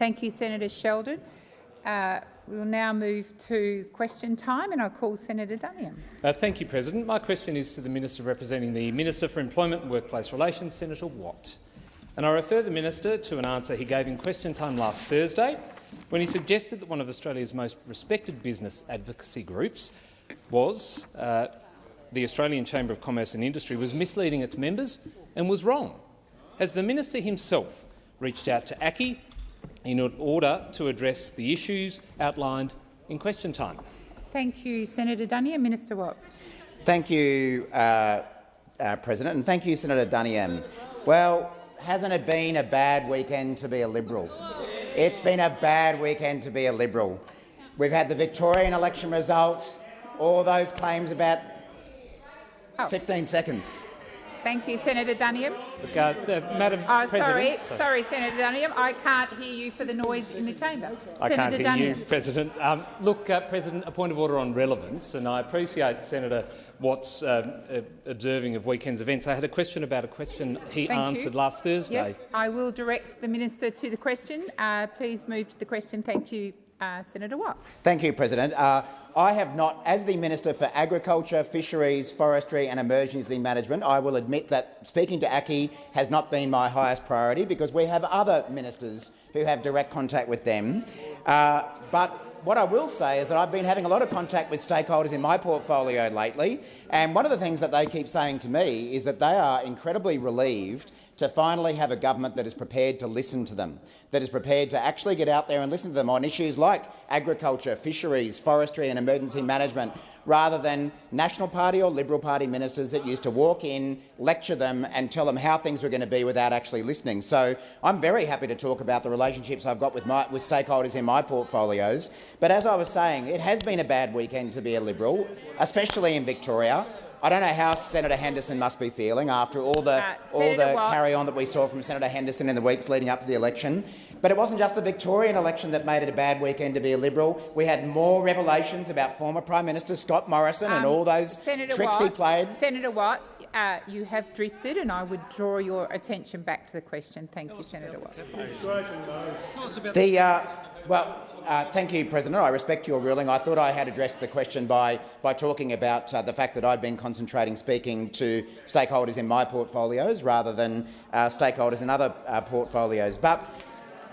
Thank you, Senator Sheldon. We will now move to question time, and I'll call Senator Duniam. Thank you, President. My question is to the Minister representing the Minister for Employment and Workplace Relations, Senator Watt. And I refer the Minister to an answer he gave in question time last Thursday when he suggested that one of Australia's most respected business advocacy groups was the Australian Chamber of Commerce and Industry was misleading its members and was wrong. Has the Minister himself reached out to ACCI in order to address the issues outlined in question time? Thank you, Senator Duniam. Minister Watt. Thank you, President, and thank you, Senator Duniam. Well, hasn't it been a bad weekend to be a Liberal? It's been a bad weekend to be a Liberal. We've had the Victorian election result, all those claims about 15 seconds. Thank you, Senator Duniam. Look, Madam President. Sorry, Senator Duniam. I can't hear you for the noise in the chamber. I can't hear Duniam. you, President. President, a point of order on relevance, and I appreciate Senator Watt's observing of weekend's events. I had a question about a question he answered last Thursday. Yes, I will direct the minister to the question. Please move to the question. Thank you, Senator Watt. Thank you, President. I have not, as the Minister for Agriculture, Fisheries, Forestry and Emergency Management, I will admit that speaking to ACCI has not been my highest priority because we have other ministers who have direct contact with them. But what I will say is that I've been having a lot of contact with stakeholders in my portfolio lately, and one of the things that they keep saying to me is that they are incredibly relieved to finally have a government that is prepared to listen to them, that is prepared to actually get out there and listen to them on issues like agriculture, fisheries, forestry and emergency management, rather than National Party or Liberal Party ministers that used to walk in, lecture them and tell them how things were going to be without actually listening. So I'm very happy to talk about the relationships I've got with stakeholders in my portfolios. But as I was saying, it has been a bad weekend to be a Liberal, especially in Victoria. I don't know how Senator Henderson must be feeling after all the carry-on that we saw from Senator Henderson in the weeks leading up to the election. But it wasn't just the Victorian election that made it a bad weekend to be a Liberal. We had more revelations about former Prime Minister Scott Morrison and all those tricks he played. Senator Watt, you have drifted, and I would draw your attention back to the question. Thank you, Senator Watt. Thank you, President. I respect your ruling. I thought I had addressed the question by talking about the fact that I'd been concentrating speaking to stakeholders in my portfolios rather than stakeholders in other portfolios. But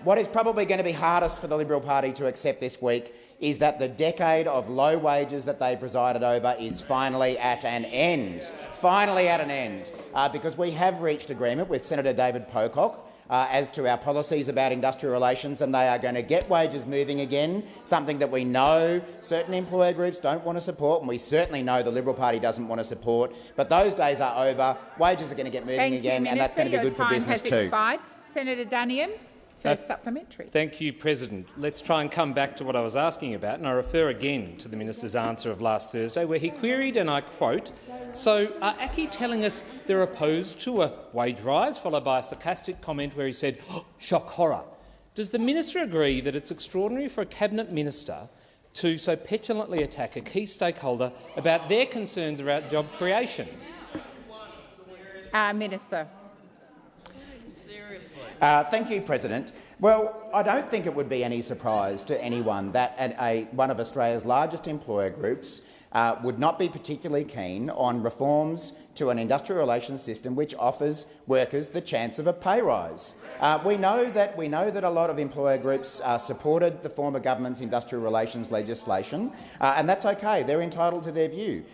what is probably going to be hardest for the Liberal Party to accept this week is that the decade of low wages that they presided over is finally at an end. Finally at an end, because we have reached agreement with Senator David Pocock as to our policies about industrial relations, and they are going to get wages moving again, something that we know certain employer groups don't want to support, and we certainly know the Liberal Party doesn't want to support. But those days are over. Wages are going to get moving again, and that's going to be good for business too. Expired. Senator Duniam. First supplementary. Thank you, President. Let's try and come back to what I was asking about, and I refer again to the Minister's answer of last Thursday, where he queried, and I quote, "So are ACCI telling us they're opposed to a wage rise?" followed by a sarcastic comment where he said, "Oh, shock horror." Does the Minister agree that it's extraordinary for a Cabinet Minister to so petulantly attack a key stakeholder about their concerns about job creation? Minister. Thank you, President. Well, I don't think it would be any surprise to anyone that one of Australia's largest employer groups would not be particularly keen on reforms to an industrial relations system which offers workers the chance of a pay rise. We know that a lot of employer groups supported the former government's industrial relations legislation, and that's okay. They're entitled to their view.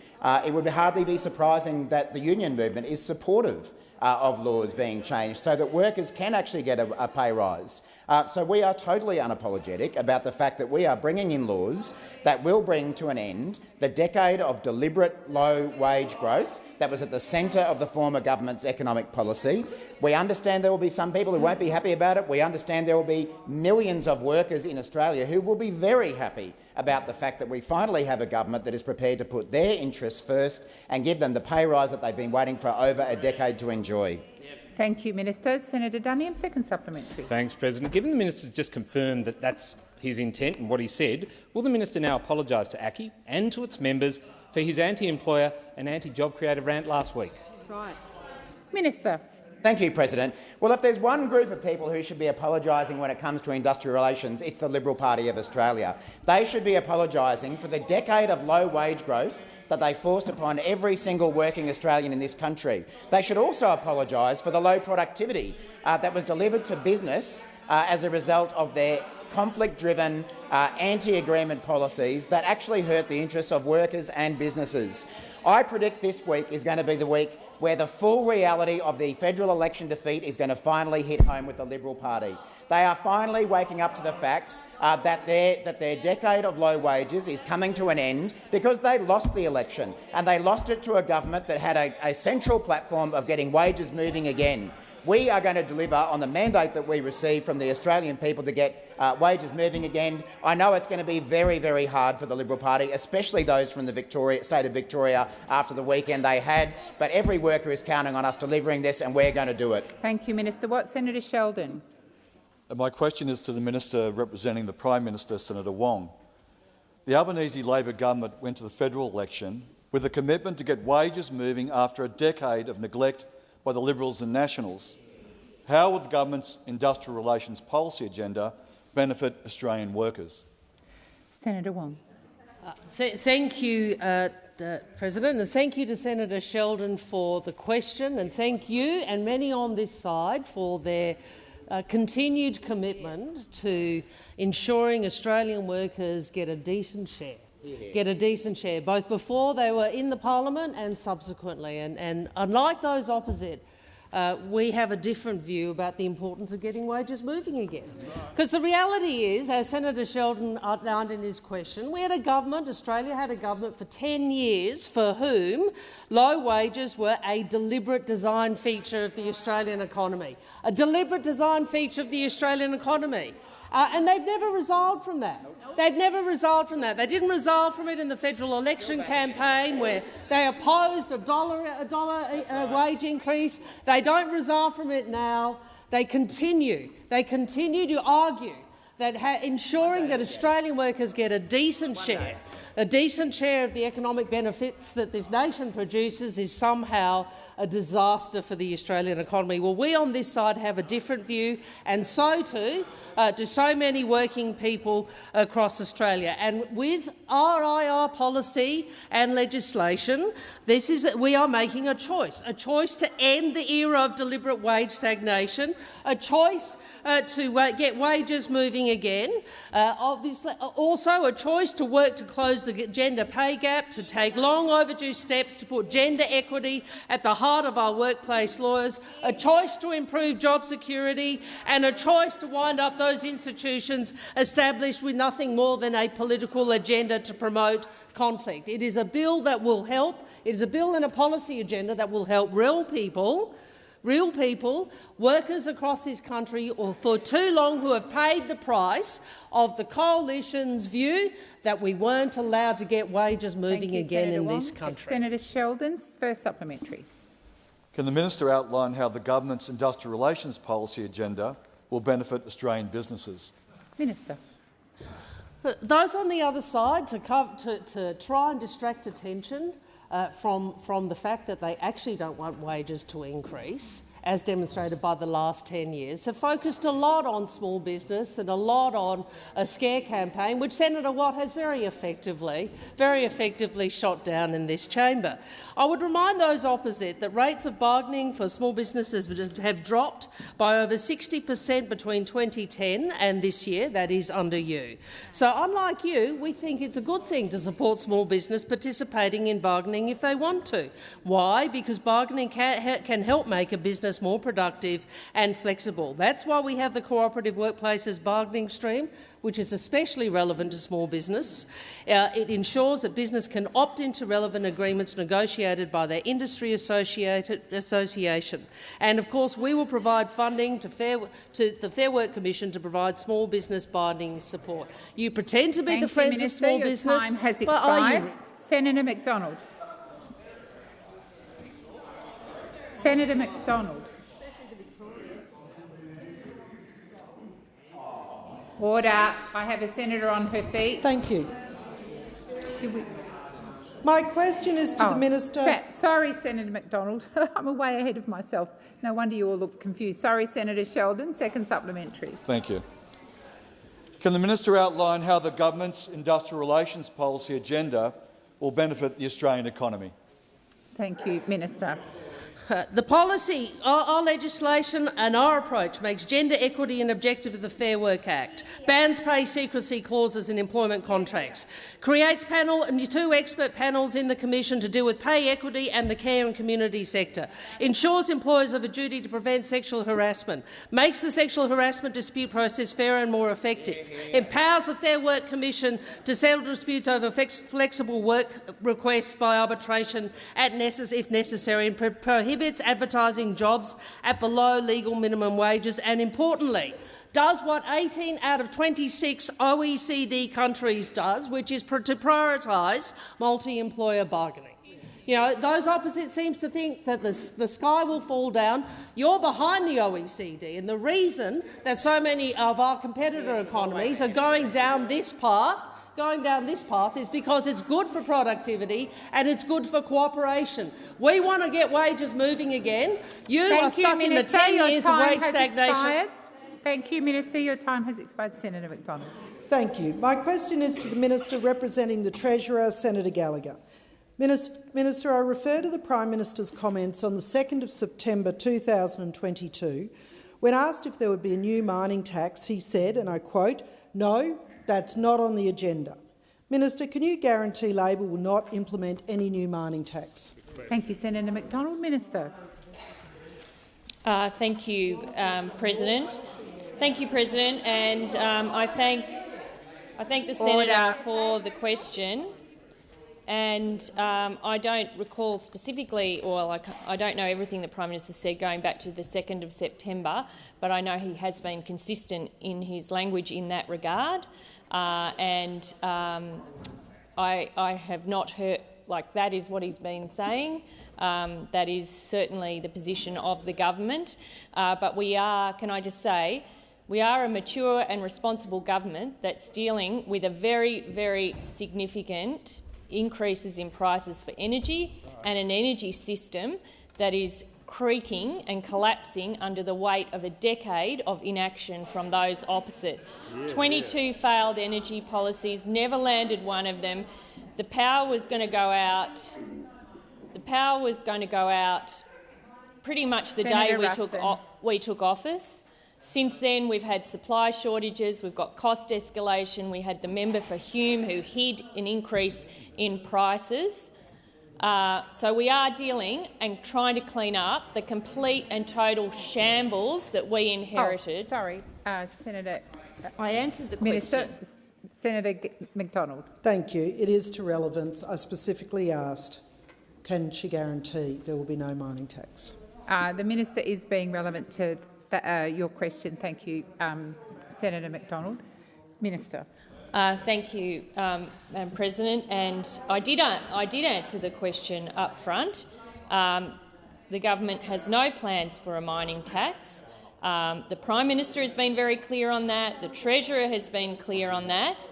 It would hardly be surprising that the union movement is supportive of laws being changed so that workers can actually get a pay rise. So we are totally unapologetic about the fact that we are bringing in laws that will bring to an end the decade of deliberate low wage growth that was at the centre of the former government's economic policy. We understand there will be some people who won't be happy about it. We understand there will be millions of workers in Australia who will be very happy about the fact that we finally have a government that is prepared to put their interests first and give them the pay rise that they've been waiting for over a decade to enjoy. Thank you, Minister. Senator Duniam, second supplementary. Thanks, President. Given the Minister's just confirmed that that's his intent and what he said, will the Minister now apologise to ACCI and to its members for his anti-employer and anti-job creator rant last week? Right. Minister. Thank you, President. Well, if there's one group of people who should be apologising when it comes to industrial relations, it's the Liberal Party of Australia. They should be apologising for the decade of low wage growth that they forced upon every single working Australian in this country. They should also apologise for the low productivity that was delivered to business as a result of their conflict-driven, anti-agreement policies that actually hurt the interests of workers and businesses. I predict this week is going to be the week where the full reality of the federal election defeat is going to finally hit home with the Liberal Party. They are finally waking up to the fact that their decade of low wages is coming to an end because they lost the election, and they lost it to a government that had a central platform of getting wages moving again. We are going to deliver on the mandate that we received from the Australian people to get wages moving again. I know it's going to be very, very hard for the Liberal Party, especially those from the state of Victoria after the weekend they had, but every worker is counting on us delivering this, and we're going to do it. Thank you, Minister Watt. Senator Sheldon. My question is to the Minister representing the Prime Minister, Senator Wong. The Albanese Labor government went to the federal election with a commitment to get wages moving after a decade of neglect by the Liberals and Nationals. How will the government's industrial relations policy agenda benefit Australian workers? Senator Wong. Thank you, President, and thank you to Senator Sheldon for the question, and thank you and many on this side for their continued commitment to ensuring Australian workers get a decent share. Both before they were in the parliament and subsequently. And unlike those opposite, we have a different view about the importance of getting wages moving again. Because the reality is, as Senator Sheldon outlined in his question, Australia had a government for 10 years for whom low wages were a deliberate design feature of the Australian economy. A deliberate design feature of the Australian economy. And they've never resolved from that. They didn't resolve from it in the federal election campaign, where they opposed a dollar wage increase. They don't resolve from it now. They continue to argue that ensuring that Australian workers get a decent share of the economic benefits that this nation produces is somehow a disaster for the Australian economy. Well, we on this side have a different view, and so too do so many working people across Australia. And with our IR policy and legislation, we are making a choice to end the era of deliberate wage stagnation, a choice to get wages moving again, obviously also a choice to work to close the gender pay gap, to take long overdue steps to put gender equity at the heart of our workplace laws, a choice to improve job security, and a choice to wind up those institutions established with nothing more than a political agenda to promote conflict. It is a bill that will help. It is a bill and a policy agenda that will help real people, workers across this country, or for too long who have paid the price of the Coalition's view that we weren't allowed to get wages moving again in this country. Senator Sheldon's first supplementary. Can the Minister outline how the government's industrial relations policy agenda will benefit Australian businesses? Minister. Those on the other side to try and distract attention from the fact that they actually don't want wages to increase, as demonstrated by the last 10 years, have focused a lot on small business and a lot on a scare campaign, which Senator Watt has very effectively shot down in this chamber. I would remind those opposite that rates of bargaining for small businesses have dropped by over 60% between 2010 and this year. That is under you. So, unlike you, we think it's a good thing to support small business participating in bargaining if they want to. Why? Because bargaining can help make a business more productive and flexible. That's why we have the Cooperative Workplaces bargaining stream, which is especially relevant to small business. It ensures that business can opt into relevant agreements negotiated by their industry association. And, of course, we will provide funding to the Fair Work Commission to provide small business bargaining support. You pretend to be the friends of small business. Time has expired. Senator McDonald. Senator McDonald. Order. I have a senator on her feet. Thank you. My question is to the Minister. Sorry, Senator McDonald. I'm way ahead of myself. No wonder you all look confused. Sorry, Senator Sheldon. Second supplementary. Thank you. Can the Minister outline how the government's industrial relations policy agenda will benefit the Australian economy? Thank you, Minister. The policy, our legislation and our approach makes gender equity an objective of the Fair Work Act, bans pay secrecy clauses in employment contracts, creates two expert panels in the Commission to deal with pay equity and the care and community sector, ensures employers have a duty to prevent sexual harassment, makes the sexual harassment dispute process fairer and more effective, empowers the Fair Work Commission to settle disputes over flexible work requests by arbitration if necessary, and prohibits advertising jobs at below legal minimum wages, and importantly, does what 18 out of 26 OECD countries does, which is to prioritise multi-employer bargaining. You know, those opposites seem to think that the sky will fall down. You're behind the OECD, and the reason that so many of our competitor economies are going down this path is because it's good for productivity and it's good for cooperation. We want to get wages moving again. You are stuck in the 10 years of wage stagnation. Thank you, Minister. Your time has expired. Senator McDonald. Thank you. My question is to the Minister representing the Treasurer, Senator Gallagher. Minister, I refer to the Prime Minister's comments on the 2nd of September 2022. When asked if there would be a new mining tax, he said, and I quote, "No, that's not on the agenda." Minister, can you guarantee Labor will not implement any new mining tax? Thank you, Senator McDonald. Minister. Thank you, President. Thank you, President, and I thank the senator for the question. And I don't recall specifically, or I don't know everything the Prime Minister said going back to the 2nd of September, but I know he has been consistent in his language in that regard. I have not heard, that is what he's been saying. That is certainly the position of the government. But we are, can I just say, we are a mature and responsible government that's dealing with a very, very significant increases in prices for energy and an energy system that is creaking and collapsing under the weight of a decade of inaction from those opposite. 22 failed energy policies, never landed one of them. The power was going to go out. The power was going to go out pretty much the day we took office. Since then, we've had supply shortages, we've got cost escalation, we had the member for Hume who hid an increase in prices. So we are dealing and trying to clean up the complete and total shambles that we inherited. Senator. I answered the Minister, question. Senator McDonald. Thank you. It is to relevance. I specifically asked, can she guarantee there will be no mining tax? The Minister is being relevant to your question. Thank you, Senator McDonald. Minister. Thank you, Madam President. And I did answer the question up front. The government has no plans for a mining tax. The Prime Minister has been very clear on that. The Treasurer has been clear on that.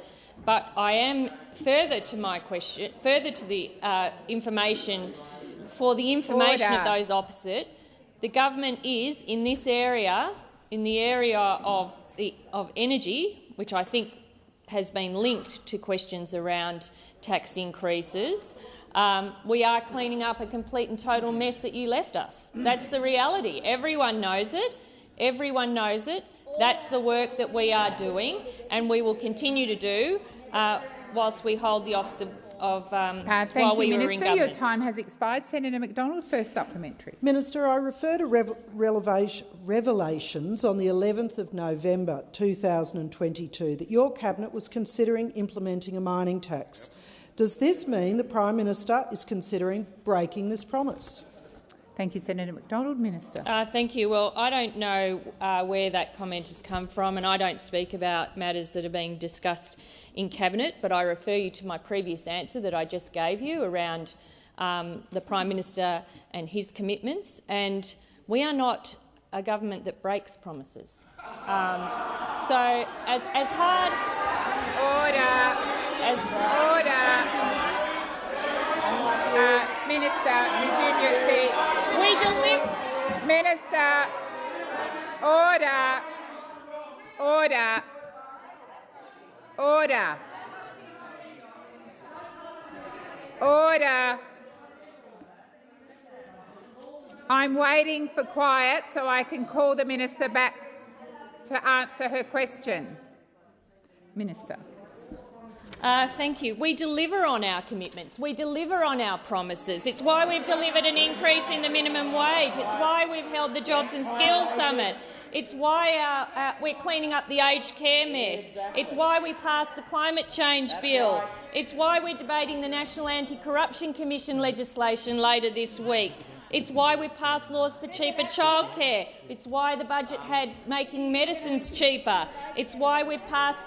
But I am further to my question, further to the information, for the information of those opposite. The government is in this area, in the area of energy, which I think has been linked to questions around tax increases. We are cleaning up a complete and total mess that you left us. That's the reality. Everyone knows it. Everyone knows it. That's the work that we are doing, and we will continue to do whilst we hold the office of while we were in government. Your time has expired. Senator McDonald, first supplementary. Minister, I refer to revelations on the 11th of November 2022 that your cabinet was considering implementing a mining tax. Does this mean the Prime Minister is considering breaking this promise? Thank you, Senator McDonald. Minister. Thank you. Well, I don't know where that comment has come from, and I don't speak about matters that are being discussed in Cabinet, but I refer you to my previous answer that I just gave you around the Prime Minister and his commitments. And we are not a government that breaks promises. So as hard... Order. Minister, resume your seat. We deliver. Minister, order. Order. Order. Order. I'm waiting for quiet so I can call the minister back to answer her question. Minister. Thank you. We deliver on our commitments. We deliver on our promises. It's why we've delivered an increase in the minimum wage. It's why we've held the Jobs and Skills Summit. It's why we're cleaning up the aged care mess. It's why we passed the climate change bill. It's why we're debating the National Anti-Corruption Commission legislation later this week. It's why we passed laws for cheaper childcare. It's why the budget had making medicines cheaper. It's why we passed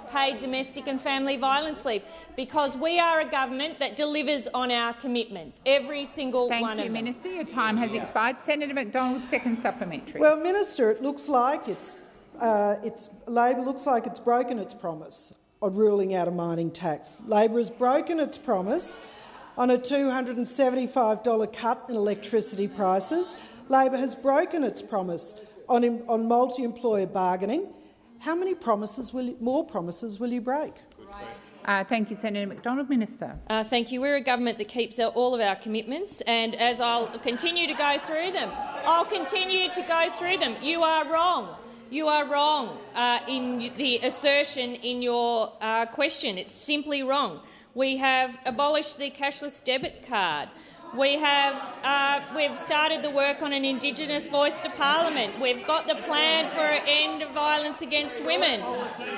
paid domestic and family violence leave, because we are a government that delivers on our commitments, every single one of them. Thank you, Minister. Your time has expired. Senator McDonald, second supplementary. Well, Minister, it looks like Labor looks like it's broken its promise on ruling out a mining tax. Labor has broken its promise on a $275 cut in electricity prices. Labor has broken its promise on multi-employer bargaining. How many more promises will you break? Thank you, Senator McDonald. Minister. Thank you. We're a government that keeps all of our commitments, and as I'll continue to go through them, You are wrong. You are wrong in the assertion in your question. It's simply wrong. We have abolished the cashless debit card. We've started the work on an Indigenous voice to Parliament. We've got the plan for an end of violence against women.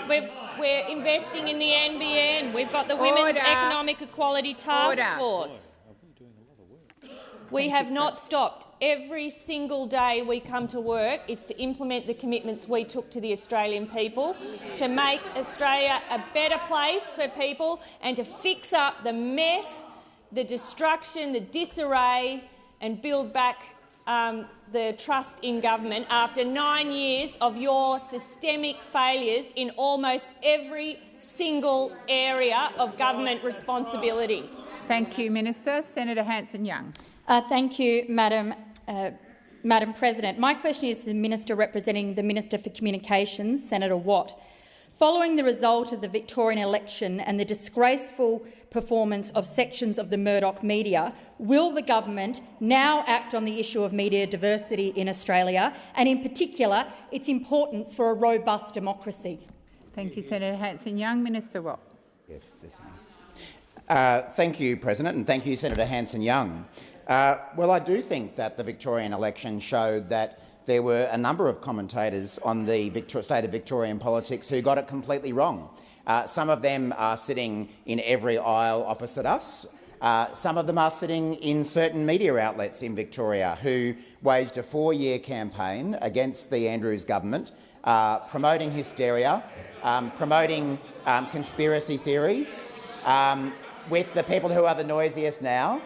We're investing in the NBN. We've got the Women's Economic Equality Task Force. We have not stopped. Every single day we come to work is to implement the commitments we took to the Australian people, to make Australia a better place for people and to fix up the mess, the destruction, the disarray, and build back the trust in government after 9 years of your systemic failures in almost every single area of government responsibility. Thank you, Minister. Senator Hanson-Young. Thank you, Madam President. My question is to the Minister representing the Minister for Communications, Senator Watt. Following the result of the Victorian election and the disgraceful performance of sections of the Murdoch media, will the government now act on the issue of media diversity in Australia and, in particular, its importance for a robust democracy? Thank you, Senator Hanson-Young. Minister Watt. Yes, this one. Thank you, President, and thank you, Senator Hanson-Young. Well, I do think that the Victorian election showed that there were a number of commentators on the state of Victorian politics who got it completely wrong. Some of them are sitting in every aisle opposite us. Some of them are sitting in certain media outlets in Victoria who waged a 4-year campaign against the Andrews government, promoting hysteria, promoting conspiracy theories, with the people who are the noisiest now.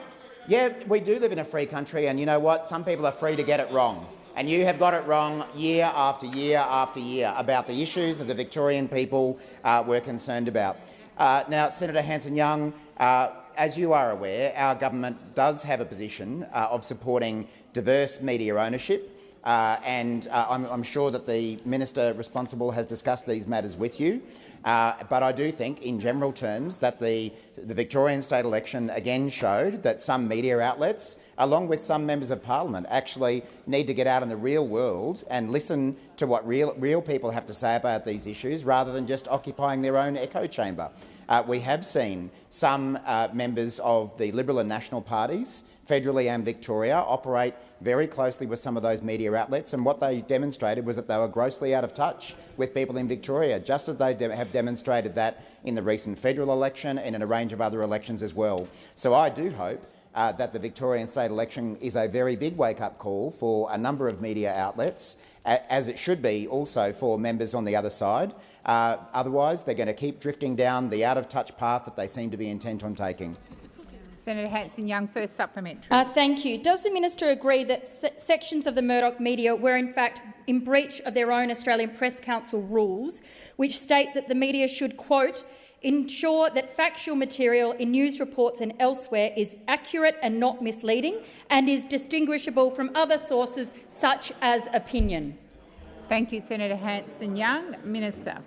Yeah, we do live in a free country, and you know what? Some people are free to get it wrong. And you have got it wrong year after year after year about the issues that the Victorian people were concerned about. Now, Senator Hanson-Young, as you are aware, our government does have a position of supporting diverse media ownership. I'm sure that the minister responsible has discussed these matters with you. But I do think, in general terms, that the Victorian state election again showed that some media outlets, along with some members of parliament, actually need to get out in the real world and listen to what real people have to say about these issues, rather than just occupying their own echo chamber. We have seen some members of the Liberal and National parties, federally and Victoria, operate very closely with some of those media outlets, and what they demonstrated was that they were grossly out of touch with people in Victoria, just as they have demonstrated that in the recent federal election and in a range of other elections as well. So I do hope that the Victorian state election is a very big wake-up call for a number of media outlets, as it should be also for members on the other side. Otherwise, they're going to keep drifting down the out-of-touch path that they seem to be intent on taking. Senator Hanson-Young, first supplementary. Thank you. Does the minister agree that sections of the Murdoch media were in fact in breach of their own Australian Press Council rules, which state that the media should, quote, ensure that factual material in news reports and elsewhere is accurate and not misleading and is distinguishable from other sources such as opinion? Thank you, Senator Hanson-Young. Minister.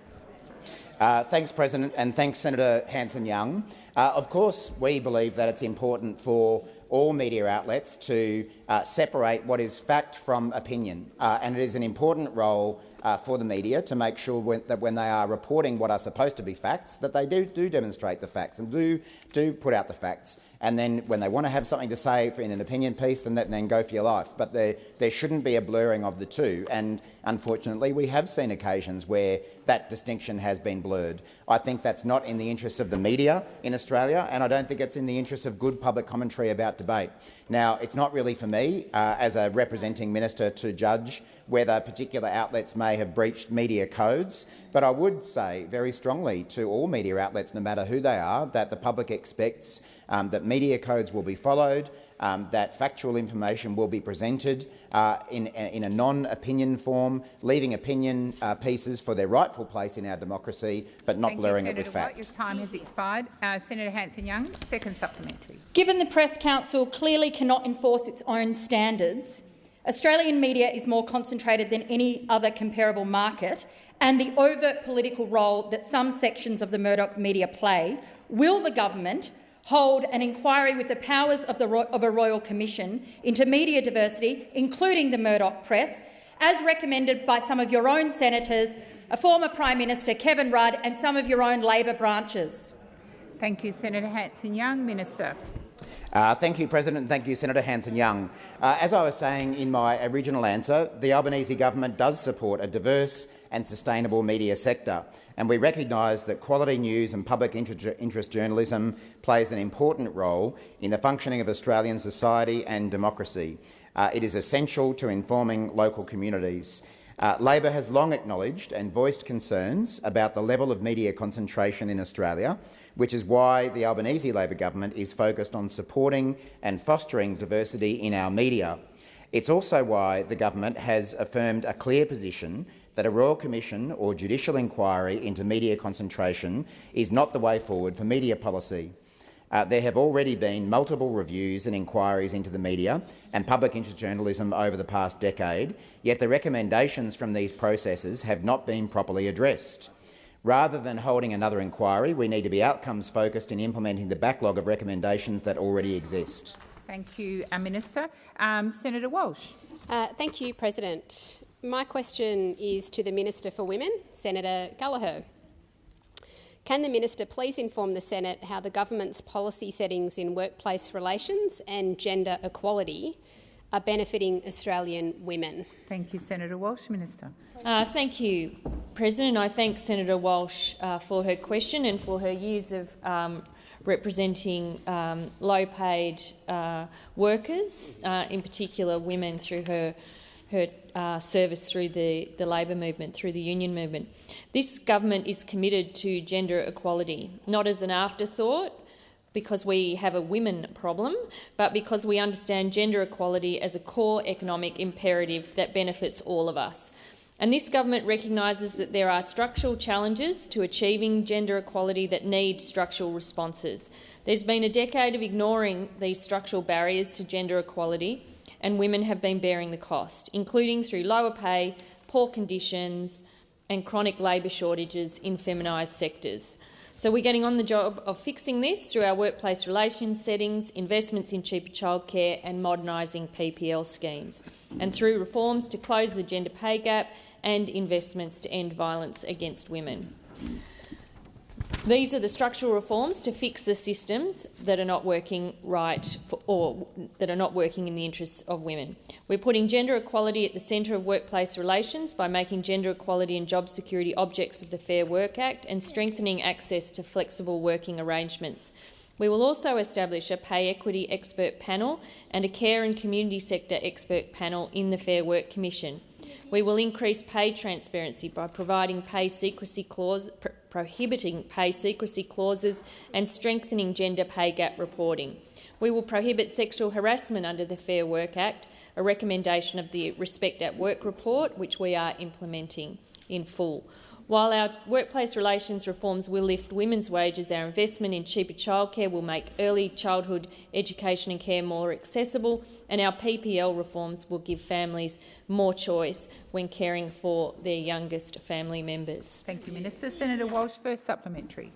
Thanks, President, and thanks, Senator Hanson-Young. Of course, we believe that it's important for all media outlets to separate what is fact from opinion, and it is an important role for the media to make sure that when they are reporting what are supposed to be facts, that they do demonstrate the facts and do put out the facts. And then when they want to have something to say in an opinion piece, then go for your life. But there shouldn't be a blurring of the two. And unfortunately, we have seen occasions where that distinction has been blurred. I think that's not in the interests of the media in Australia, and I don't think it's in the interests of good public commentary about debate. Now, it's not really for me, as a representing minister, to judge whether particular outlets may have breached media codes, but I would say very strongly to all media outlets, no matter who they are, that the public expects that media codes will be followed, that factual information will be presented in a non-opinion form, leaving opinion pieces for their rightful place in our democracy, but not blurring it with fact. Your time has expired. Senator Hanson-Young, second supplementary. Given the Press Council clearly cannot enforce its own standards, Australian media is more concentrated than any other comparable market, and the overt political role that some sections of the Murdoch media play, will the government hold an inquiry with the powers of a Royal Commission into media diversity, including the Murdoch press, as recommended by some of your own senators, a former Prime Minister Kevin Rudd and some of your own Labor branches? Thank you, Senator Hanson-Young. Minister. Thank you, President, and thank you, Senator Hanson-Young. As I was saying in my original answer, the Albanese government does support a diverse and sustainable media sector, and we recognise that quality news and public interest journalism plays an important role in the functioning of Australian society and democracy. It is essential to informing local communities. Labor has long acknowledged and voiced concerns about the level of media concentration in Australia, which is why the Albanese Labor government is focused on supporting and fostering diversity in our media. It's also why the government has affirmed a clear position that a Royal Commission or judicial inquiry into media concentration is not the way forward for media policy. There have already been multiple reviews and inquiries into the media and public interest journalism over the past decade, yet the recommendations from these processes have not been properly addressed. Rather than holding another inquiry, we need to be outcomes-focused in implementing the backlog of recommendations that already exist. Thank you, Minister. Senator Walsh. Thank you, President. My question is to the Minister for Women, Senator Gallagher. Can the Minister please inform the Senate how the government's policy settings in workplace relations and gender equality are benefiting Australian women? Thank you, Senator Walsh. Minister. Thank you, President. I thank Senator Walsh for her question and for her years of representing low-paid workers, in particular women, through her service through the Labor movement, through the union movement. This government is committed to gender equality, not as an afterthought because we have a women problem, but because we understand gender equality as a core economic imperative that benefits all of us. And this government recognises that there are structural challenges to achieving gender equality that need structural responses. There's been a decade of ignoring these structural barriers to gender equality, and women have been bearing the cost, including through lower pay, poor conditions and chronic labour shortages in feminised sectors. So we're getting on the job of fixing this through our workplace relations settings, investments in cheaper childcare and modernising PPL schemes, and through reforms to close the gender pay gap and investments to end violence against women. These are the structural reforms to fix the systems that are not working right or that are not working in the interests of women. We're putting gender equality at the centre of workplace relations by making gender equality and job security objects of the Fair Work Act and strengthening access to flexible working arrangements. We will also establish a pay equity expert panel and a care and community sector expert panel in the Fair Work Commission. We will increase pay transparency by providing pay secrecy prohibiting pay secrecy clauses and strengthening gender pay gap reporting. We will prohibit sexual harassment under the Fair Work Act, a recommendation of the Respect at Work report, which we are implementing. in full. While our workplace relations reforms will lift women's wages, our investment in cheaper childcare will make early childhood education and care more accessible, and our PPL reforms will give families more choice when caring for their youngest family members. Thank you, Minister. Senator Walsh, first supplementary.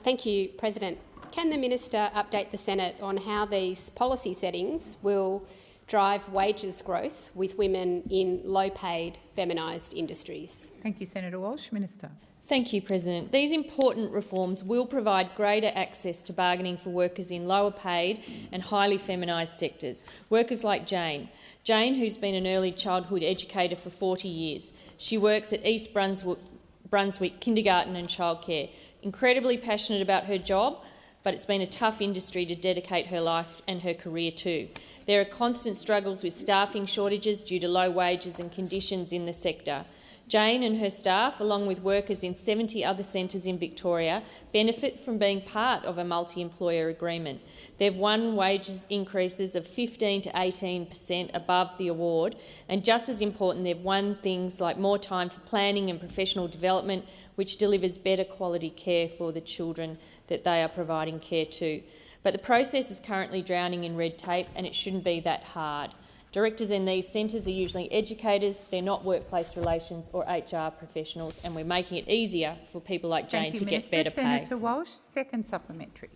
Thank you, President. Can the minister update the Senate on how these policy settings will drive wages growth with women in low-paid, feminised industries? Thank you, Senator Walsh. Minister. Thank you, President. These important reforms will provide greater access to bargaining for workers in lower paid and highly feminised sectors. Workers like Jane. Jane, who's been an early childhood educator for 40 years. She works at East Brunswick Kindergarten and Childcare. Incredibly passionate about her job, but it's been a tough industry to dedicate her life and her career to. There are constant struggles with staffing shortages due to low wages and conditions in the sector. Jane and her staff, along with workers in 70 other centres in Victoria, benefit from being part of a multi-employer agreement. They've won wages increases of 15% to 18% above the award, and just as important, they've won things like more time for planning and professional development, which delivers better quality care for the children that they are providing care to. But the process is currently drowning in red tape, and it shouldn't be that hard. Directors in these centres are usually educators, they're not workplace relations or HR professionals, and we're making it easier for people like Jane to get better pay. Senator Walsh, second supplementary.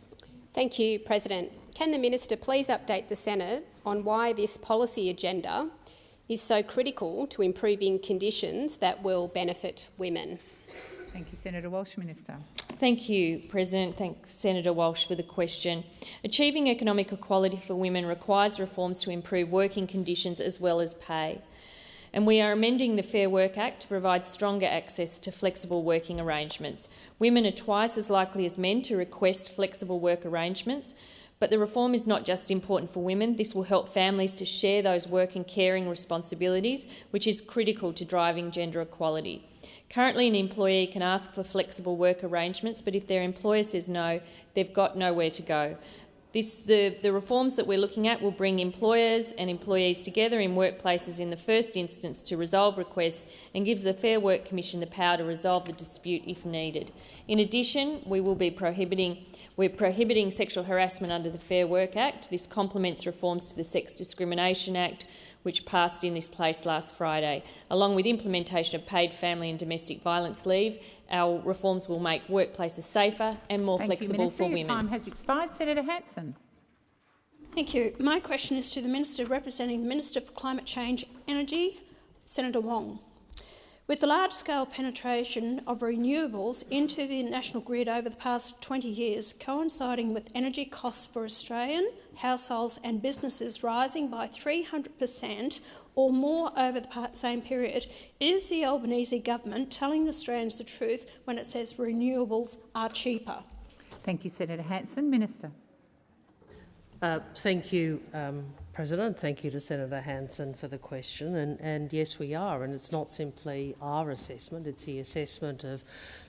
Thank you, President. Can the minister please update the Senate on why this policy agenda is so critical to improving conditions that will benefit women? Thank you, Senator Walsh. Minister. Thank you, President. Thanks, Senator Walsh, for the question. Achieving economic equality for women requires reforms to improve working conditions as well as pay. And we are amending the Fair Work Act to provide stronger access to flexible working arrangements. Women are twice as likely as men to request flexible work arrangements, but the reform is not just important for women. This will help families to share those work and caring responsibilities, which is critical to driving gender equality. Currently, an employee can ask for flexible work arrangements, but if their employer says no, they've got nowhere to go. The reforms that we're looking at will bring employers and employees together in workplaces in the first instance to resolve requests and gives the Fair Work Commission the power to resolve the dispute if needed. In addition, we're prohibiting sexual harassment under the Fair Work Act. This complements reforms to the Sex Discrimination Act, which passed in this place last Friday. Along with implementation of paid family and domestic violence leave, our reforms will make workplaces safer and more flexible for women. Your time has expired. Senator Hanson. Thank you. My question is to the Minister representing the Minister for Climate Change Energy, Senator Wong. With the large-scale penetration of renewables into the national grid over the past 20 years, coinciding with energy costs for Australian households and businesses rising by 300% or more over the same period, is the Albanese government telling Australians the truth when it says renewables are cheaper? Thank you, Senator Hanson. Minister. Thank you, President. Thank you to Senator Hanson for the question. And yes, we are. And it's not simply our assessment, it's the assessment of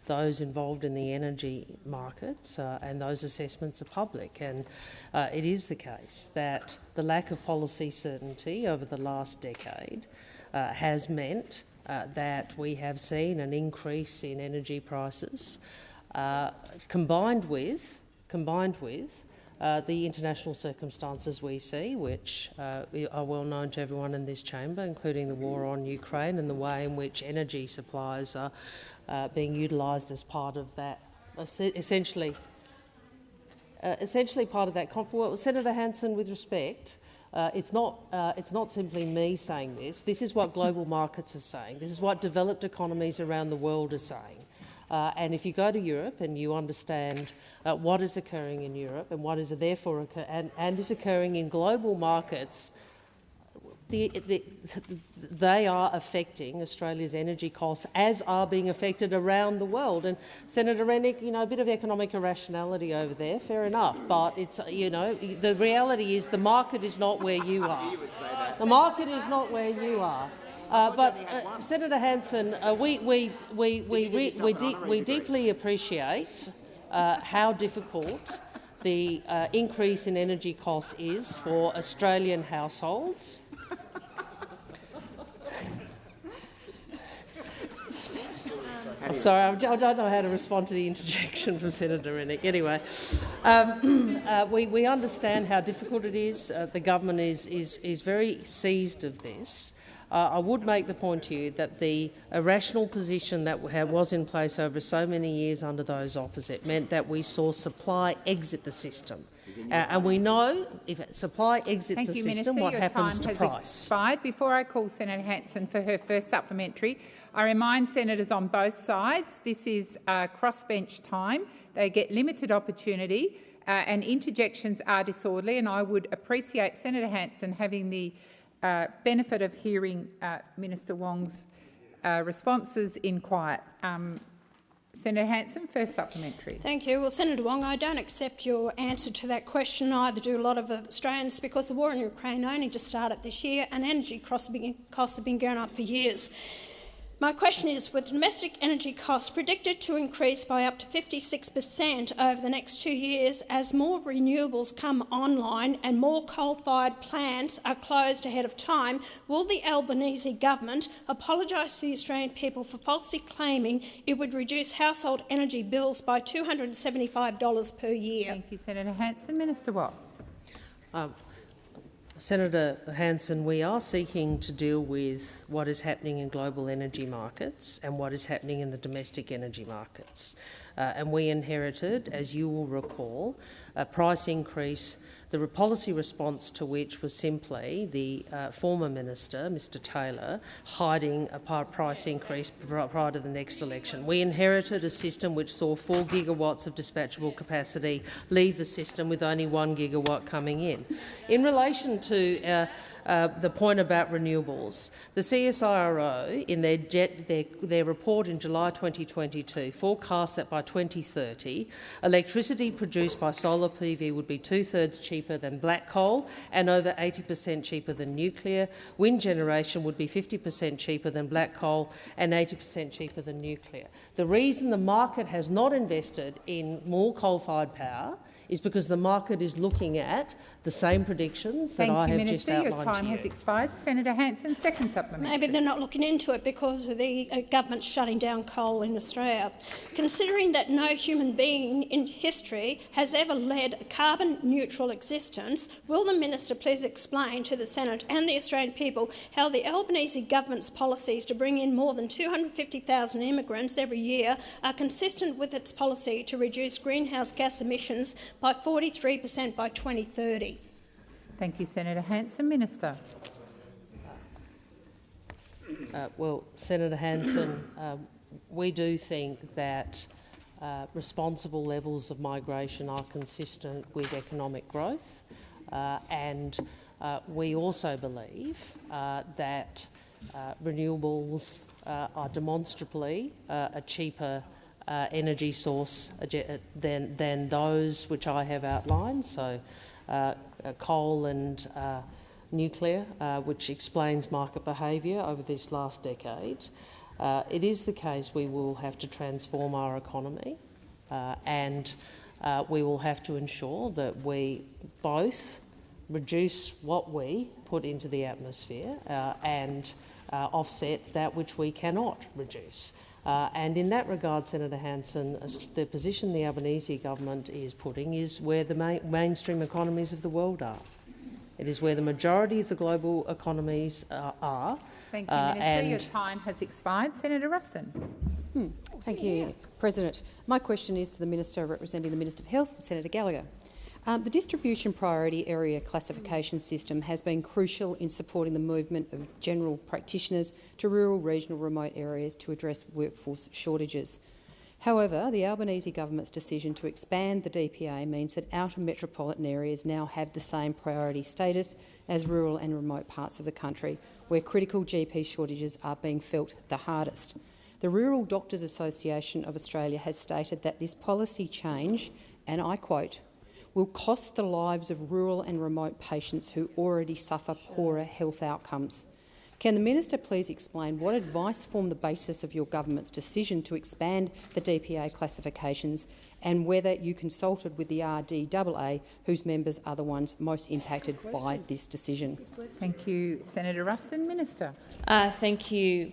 those involved in the energy markets, and those assessments are public. And it is the case that the lack of policy certainty over the last decade has meant that we have seen an increase in energy prices, combined with the international circumstances we see, which are well known to everyone in this chamber, including the war on Ukraine and the way in which energy supplies are being utilised as part of that, essentially part of that conflict. Well, Senator Hanson, with respect, it's not simply me saying this. This is what global markets are saying. This is what developed economies around the world are saying. And if you go to Europe and you understand what is occurring in Europe and what is therefore and is occurring in global markets, they are affecting Australia's energy costs, as are being affected around the world. And Senator Rennick, a bit of economic irrationality over there, fair enough. But it's, the reality is the market is not where you are. The market is not where you are. Senator Hanson, we deeply appreciate how difficult the increase in energy costs is for Australian households. Sorry, I don't know how to respond to the interjection from Senator Rennick. Anyway, we understand how difficult it is. The government is very seized of this. I would make the point to you that the irrational position that was in place over so many years under those opposite meant that we saw supply exit the system. And we know if supply exits the system, what happens to price. Thank you, Minister. Your time has expired. Before I call Senator Hanson for her first supplementary, I remind senators on both sides this is crossbench time. They get limited opportunity and interjections are disorderly, and I would appreciate Senator Hanson having the benefit of hearing Minister Wong's responses in quiet. Senator Hanson, first supplementary. Thank you. Well, Senator Wong, I don't accept your answer to that question. Neither do a lot of Australians, because the war in Ukraine only just started this year and energy costs have been going up for years. My question is, with domestic energy costs predicted to increase by up to 56% over the next 2 years as more renewables come online and more coal-fired plants are closed ahead of time, will the Albanese government apologise to the Australian people for falsely claiming it would reduce household energy bills by $275 per year? Thank you, Senator Hanson. Minister Watt. Senator Hanson, we are seeking to deal with what is happening in global energy markets and what is happening in the domestic energy markets. And we inherited, as you will recall, a price increase, the policy response to which was simply the former minister, Mr Taylor, hiding a price increase prior to the next election. We inherited a system which saw 4 gigawatts of dispatchable capacity leave the system with only 1 gigawatt coming in. In relation to the point about renewables, the CSIRO, in their report in July 2022, forecast that by 2030, electricity produced by solar PV would be 2/3 cheaper than black coal and over 80% cheaper than nuclear. Wind generation would be 50% cheaper than black coal and 80% cheaper than nuclear. The reason the market has not invested in more coal-fired power is because the market is looking at the same predictions that I have just outlined to you. Thank you, Minister. Your time has expired. Senator Hanson, second supplementary. Maybe they're not looking into it because of the government shutting down coal in Australia. Considering that no human being in history has ever led a carbon-neutral existence, will the minister please explain to the Senate and the Australian people how the Albanese government's policies to bring in more than 250,000 immigrants every year are consistent with its policy to reduce greenhouse gas emissions by 43% by 2030. Thank you, Senator Hanson. Minister. Well, Senator Hanson, we do think that responsible levels of migration are consistent with economic growth, and we also believe that renewables are demonstrably a cheaper energy source than those which I have outlined, so coal and nuclear, which explains market behaviour over this last decade. It is the case we will have to transform our economy and we will have to ensure that we both reduce what we put into the atmosphere and offset that which we cannot reduce. And in that regard, Senator Hanson, the position the Albanese government is putting is where the mainstream economies of the world are. It is where the majority of the global economies are. Thank you, Minister. Your time has expired. Senator Ruston. Thank you, President. My question is to the Minister representing the Minister of Health, Senator Gallagher. The distribution priority area classification system has been crucial in supporting the movement of general practitioners to rural, regional, remote areas to address workforce shortages. However, the Albanese government's decision to expand the DPA means that outer metropolitan areas now have the same priority status as rural and remote parts of the country, where critical GP shortages are being felt the hardest. The Rural Doctors Association of Australia has stated that this policy change, and I quote, will cost the lives of rural and remote patients who already suffer poorer health outcomes. Can the minister please explain what advice formed the basis of your government's decision to expand the DPA classifications and whether you consulted with the RDAA, whose members are the ones most impacted by this decision? Thank you, Senator Ruston. Minister. Thank you,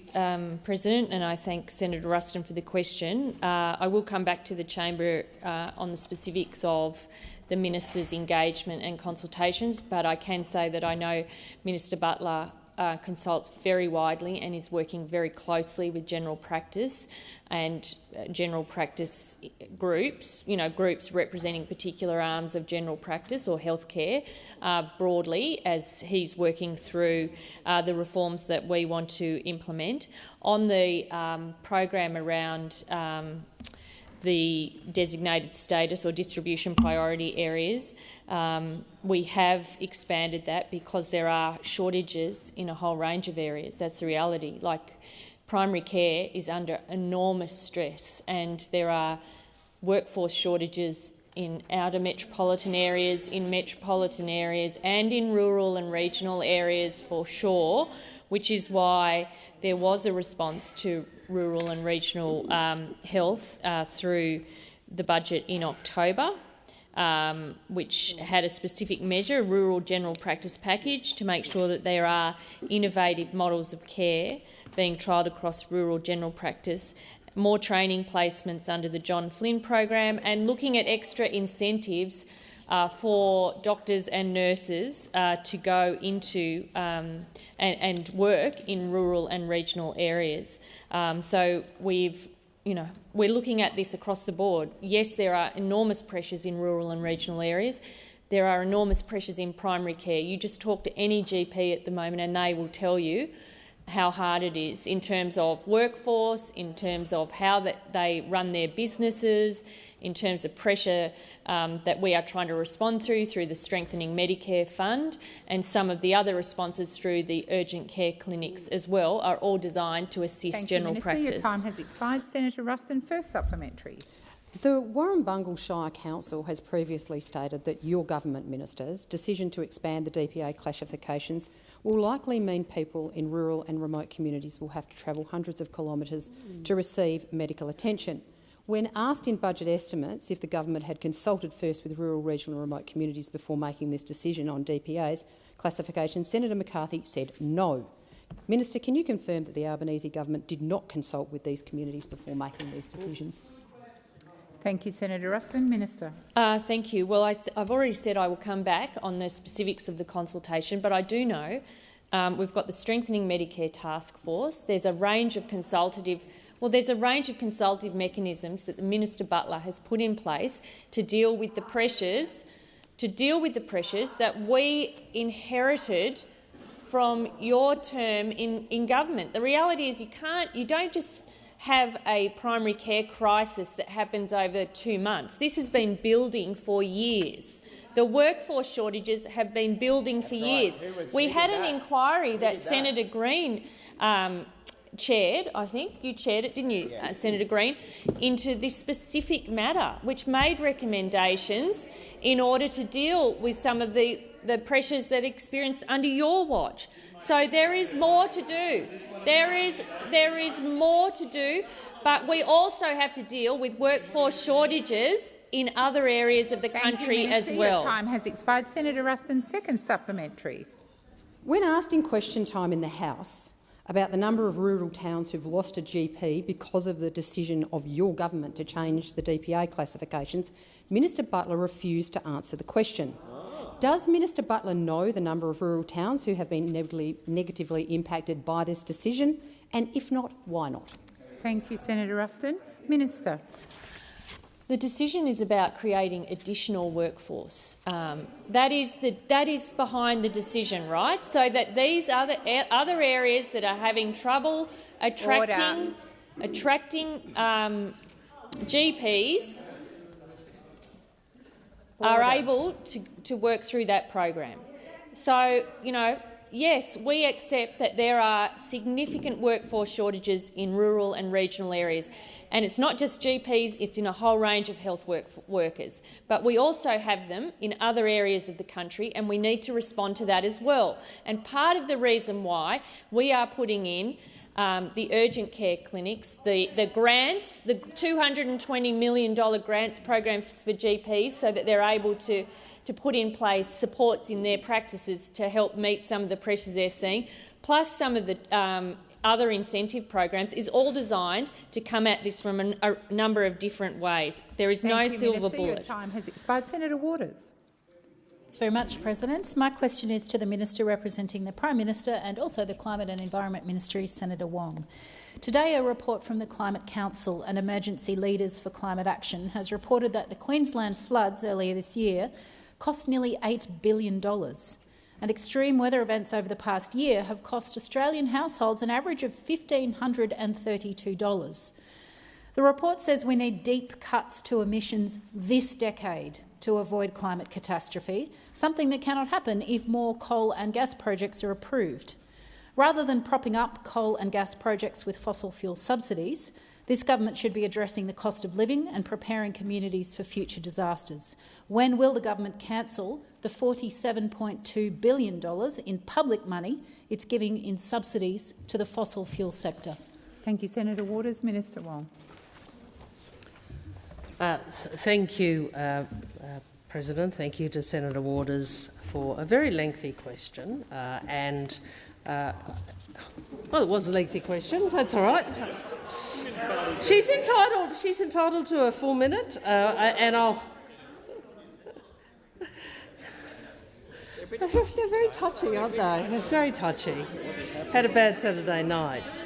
President, and I thank Senator Ruston for the question. I will come back to the chamber on the specifics of the minister's engagement and consultations, but I can say that I know Minister Butler consults very widely and is working very closely with general practice and general practice groups, groups representing particular arms of general practice or healthcare broadly, as he's working through the reforms that we want to implement. On the program around the designated status or distribution priority areas, we have expanded that because there are shortages in a whole range of areas. That's the reality. Like, primary care is under enormous stress, and there are workforce shortages in outer metropolitan areas, and in rural and regional areas for sure, which is why there was a response to rural and regional health through the budget in October, which had a specific measure, a rural general practice package, to make sure that there are innovative models of care being trialled across rural general practice, more training placements under the John Flynn program, and looking at extra incentives for doctors and nurses to go into and work in rural and regional areas. So we're looking at this across the board. Yes, there are enormous pressures in rural and regional areas. There are enormous pressures in primary care. You just talk to any GP at the moment and they will tell you how hard it is in terms of workforce, in terms of how they run their businesses, in terms of pressure that we are trying to respond through the Strengthening Medicare Fund, and some of the other responses through the urgent care clinics as well are all designed to assist general practice. Your time has expired. Senator Ruston, first supplementary. The Warrumbungle Shire Council has previously stated that your government minister's decision to expand the DPA classifications will likely mean people in rural and remote communities will have to travel hundreds of kilometres to receive medical attention. When asked in budget estimates if the government had consulted first with rural, regional and remote communities before making this decision on DPA's classification, Senator McCarthy said no. Minister, can you confirm that the Albanese government did not consult with these communities before making these decisions? Thank you, Senator Ruston. Minister. Thank you. Well, I've already said I will come back on the specifics of the consultation, but I do know we've got the Strengthening Medicare Task Force. There's a range of consultative mechanisms that the Minister Butler has put in place to deal with the pressures, that we inherited from your term in government. The reality is you don't just have a primary care crisis that happens over 2 months. This has been building for years. The workforce shortages have been building for years. We had an inquiry that Senator Green chaired, I think you chaired it, didn't you, Senator Green, into this specific matter, which made recommendations in order to deal with some of the pressures that experienced under your watch. So there is more to do. There is more to do, but we also have to deal with workforce shortages in other areas of the country as well. Your time has expired. Senator Ruston, second supplementary. When asked in question time in the House about the number of rural towns who've lost a GP because of the decision of your government to change the DPA classifications, Minister Butler refused to answer the question. Does Minister Butler know the number of rural towns who have been negatively impacted by this decision? And if not, why not? Thank you, Senator Ruston. Minister. The decision is about creating additional workforce. That is behind the decision, right? So that these other areas that are having trouble attracting GPs are able to work through that program. So, yes, we accept that there are significant workforce shortages in rural and regional areas. And it's not just GPs, it's in a whole range of health workers. But we also have them in other areas of the country, and we need to respond to that as well. And part of the reason why we are putting in the urgent care clinics, the grants, the $220 million grants programs for GPs so that they're able to put in place supports in their practices to help meet some of the pressures they're seeing, plus some of the other incentive programs, is all designed to come at this from a number of different ways. There is no silver bullet. Your time has expired. Senator Waters. Thanks very much, President. My question is to the Minister representing the Prime Minister and also the Climate and Environment Ministry, Senator Wong. Today, a report from the Climate Council and Emergency Leaders for Climate Action has reported that the Queensland floods earlier this year cost nearly $8 billion. And extreme weather events over the past year have cost Australian households an average of $1,532. The report says we need deep cuts to emissions this decade to avoid climate catastrophe, something that cannot happen if more coal and gas projects are approved. Rather than propping up coal and gas projects with fossil fuel subsidies, this government should be addressing the cost of living and preparing communities for future disasters. When will the government cancel the $47.2 billion in public money it's giving in subsidies to the fossil fuel sector? Thank you, Senator Waters. Minister Wong. Thank you, President. Thank you to Senator Waters for a very lengthy question. Well, it was a lengthy question. That's all right. She's entitled to a full minute, and I'll. They're very touchy, aren't they? They're very touchy. Had a bad Saturday night.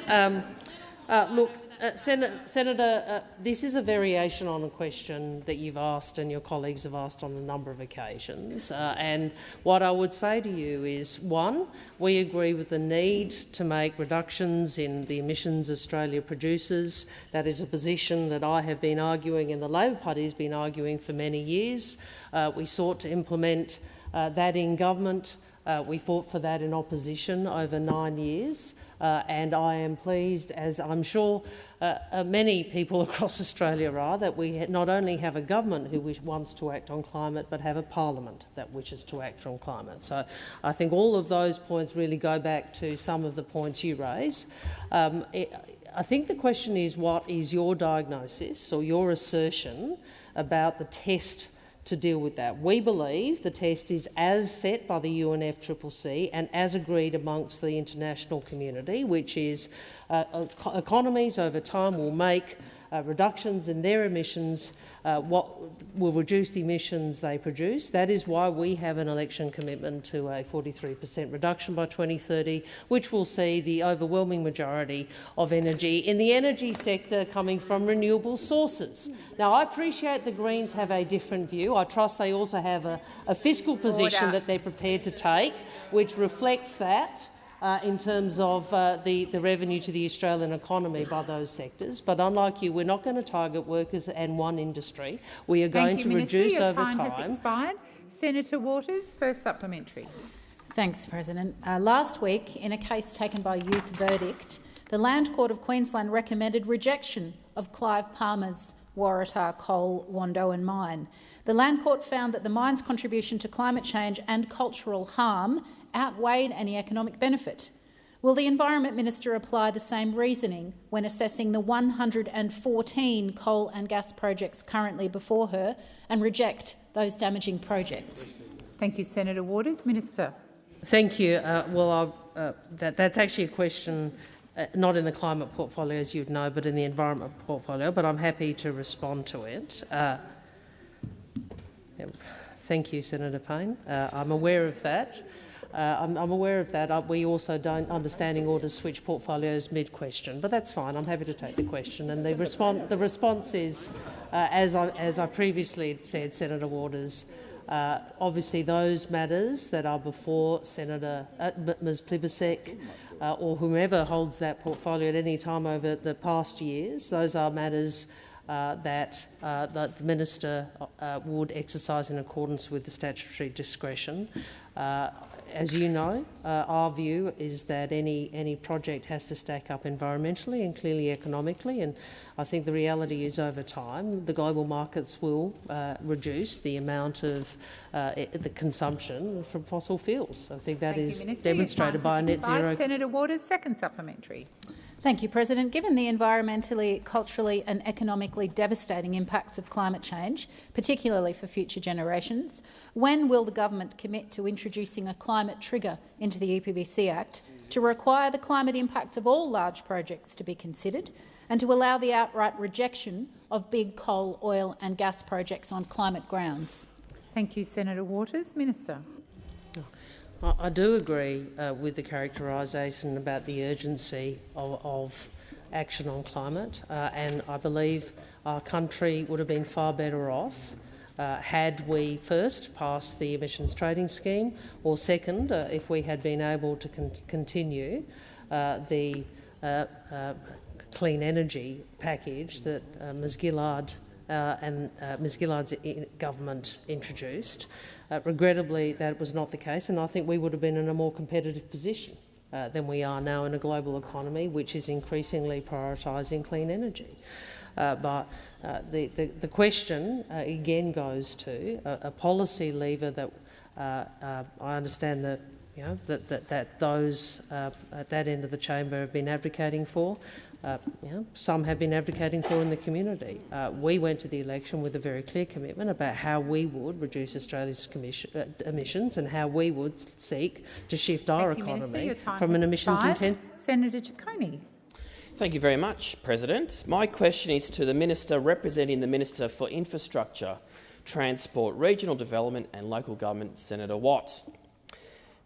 Look, Senator, this is a variation on a question that you've asked and your colleagues have asked on a number of occasions. And what I would say to you is, one, we agree with the need to make reductions in the emissions Australia produces. That is a position that I have been arguing and the Labor Party has been arguing for many years. We sought to implement that in government. We fought for that in opposition over 9 years. And I am pleased, as I'm sure many people across Australia are, that we not only have a government who wants to act on climate, but have a parliament that wishes to act on climate. So I think all of those points really go back to some of the points you raise. I think the question is, what is your diagnosis or your assertion about the test to deal with that? We believe the test is as set by the UNFCCC and as agreed amongst the international community, which is economies over time will make reductions in their emissions, what will reduce the emissions they produce. That is why we have an election commitment to a 43% reduction by 2030, which will see the overwhelming majority of energy in the energy sector coming from renewable sources. Now, I appreciate the Greens have a different view. I trust they also have a fiscal position that they're prepared to take, which reflects that. In terms of the revenue to the Australian economy by those sectors. But unlike you, we're not going to target workers and one industry. We are going to reduce over time. Your time has expired. Senator Waters, first supplementary. Thanks, President. Last week, in a case taken by Youth Verdict, the Land Court of Queensland recommended rejection of Clive Palmer's Waratah Coal Wandoan mine. The Land Court found that the mine's contribution to climate change and cultural harm outweighed any economic benefit. Will the Environment Minister apply the same reasoning when assessing the 114 coal and gas projects currently before her and reject those damaging projects? Thank you, Senator Waters. Minister. Thank you. That's actually a question not in the climate portfolio, as you'd know, but in the environment portfolio, but I'm happy to respond to it. Thank you, Senator Payne. I'm aware of that. I'm aware of that. We also don't understanding orders switch portfolios mid-question, but that's fine. I'm happy to take the question. And the response is, as I previously said, Senator Waters, obviously those matters that are before Ms Plibersek or whomever holds that portfolio at any time over the past years, those are matters that the Minister would exercise in accordance with the statutory discretion. as you know, our view is that any project has to stack up environmentally and clearly economically, and I think the reality is over time the global markets will reduce the amount of the consumption from fossil fuels. I think that is demonstrated by a net zero. Senator Waters, second supplementary. Thank you, President. Given the environmentally, culturally and economically devastating impacts of climate change, particularly for future generations, when will the government commit to introducing a climate trigger into the EPBC Act to require the climate impacts of all large projects to be considered and to allow the outright rejection of big coal, oil and gas projects on climate grounds? Thank you, Senator Waters. Minister. I do agree with the characterisation about the urgency of action on climate, and I believe our country would have been far better off had we first passed the emissions trading scheme, or second, if we had been able to continue the clean energy package that Ms Gillard and Ms Gillard's government introduced. Regrettably, that was not the case, and I think we would have been in a more competitive position than we are now in a global economy which is increasingly prioritising clean energy. But the question again goes to a policy lever that I understand that that those at that end of the chamber have been advocating for. Some have been advocating for in the community. We went to the election with a very clear commitment about how we would reduce Australia's emissions and how we would seek to shift our economy from an emissions-intensive. Senator Ciccone. Thank you very much, President. My question is to the Minister representing the Minister for Infrastructure, Transport, Regional Development and Local Government, Senator Watt.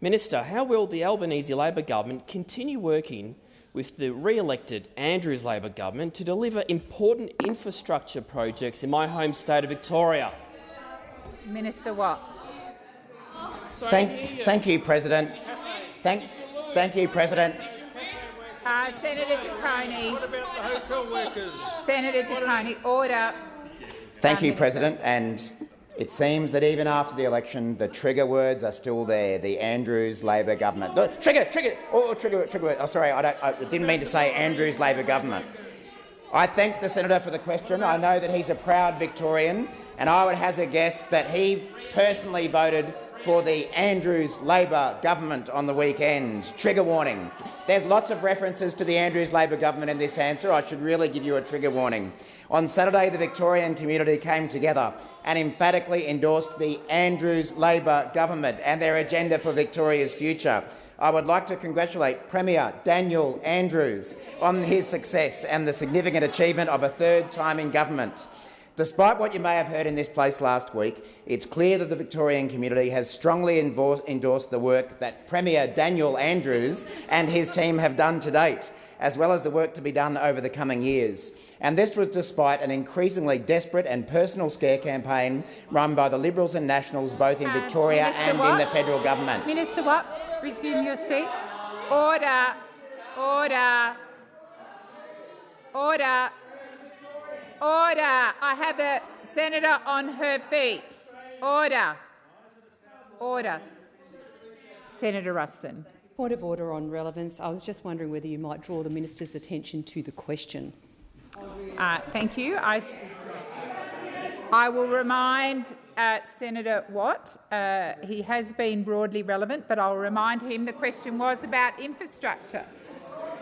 Minister, how will the Albanese Labor government continue working with the re-elected Andrews Labor government to deliver important infrastructure projects in my home state of Victoria? Minister Watt. Thank you, President. Thank you, President. Senator Ciccone. What about the hotel workers? Senator Ciccone, order. Thank you, President. And it seems that even after the election, the trigger words are still there. The Andrews Labor government. Trigger word. Oh, sorry, I didn't mean to say Andrews Labor government. I thank the senator for the question. I know that he's a proud Victorian, and I would hazard a guess that he personally voted for the Andrews Labor government on the weekend. Trigger warning. There's lots of references to the Andrews Labor government in this answer. I should really give you a trigger warning. On Saturday, the Victorian community came together and emphatically endorsed the Andrews Labor government and their agenda for Victoria's future. I would like to congratulate Premier Daniel Andrews on his success and the significant achievement of a third time in government. Despite what you may have heard in this place last week, it's clear that the Victorian community has strongly endorsed the work that Premier Daniel Andrews and his team have done to date, as well as the work to be done over the coming years. And this was despite an increasingly desperate and personal scare campaign run by the Liberals and Nationals both in Victoria and in the federal government. Minister Watt, resume your seat. Order. Order. Order. Order. I have a senator on her feet. Order. Order. Senator Ruston. Point of order on relevance. I was just wondering whether you might draw the minister's attention to the question. Thank you. I will remind Senator Watt. He has been broadly relevant, but I'll remind him the question was about infrastructure.